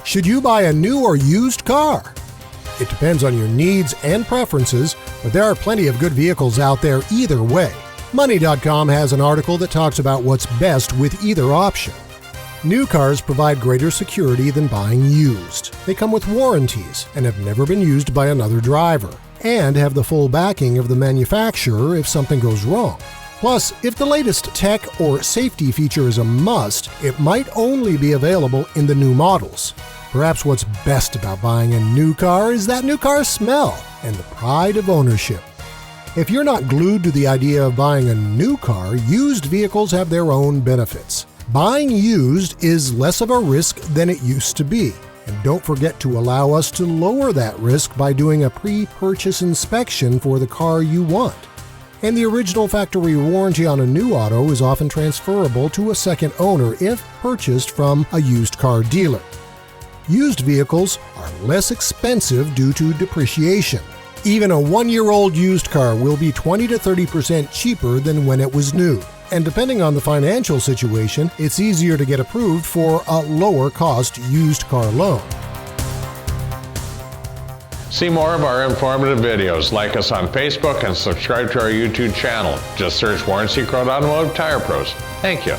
Should you buy a new or used car? It depends on your needs and preferences, but there are plenty of good vehicles out there either way. Money.com has an article that talks about what's best with either option. New cars provide greater security than buying used. They come with warranties and have never been used by another driver, and have the full backing of the manufacturer if something goes wrong. Plus, if the latest tech or safety feature is a must, it might only be available in the new models. Perhaps what's best about buying a new car is that new car smell and the pride of ownership. If you're not glued to the idea of buying a new car, used vehicles have their own benefits. Buying used is less of a risk than it used to be. And don't forget to allow us to lower that risk by doing a pre-purchase inspection for the car you want. And the original factory warranty on a new auto is often transferable to a second owner if purchased from a used car dealer. Used vehicles are less expensive due to depreciation. Even a 1-year-old used car will be 20 to 30% cheaper than when it was new. And depending on the financial situation, it's easier to get approved for a lower cost used car loan. See more of our informative videos. Like us on Facebook and subscribe to our YouTube channel. Just search Secord Automotive Tire Pros. Thank you.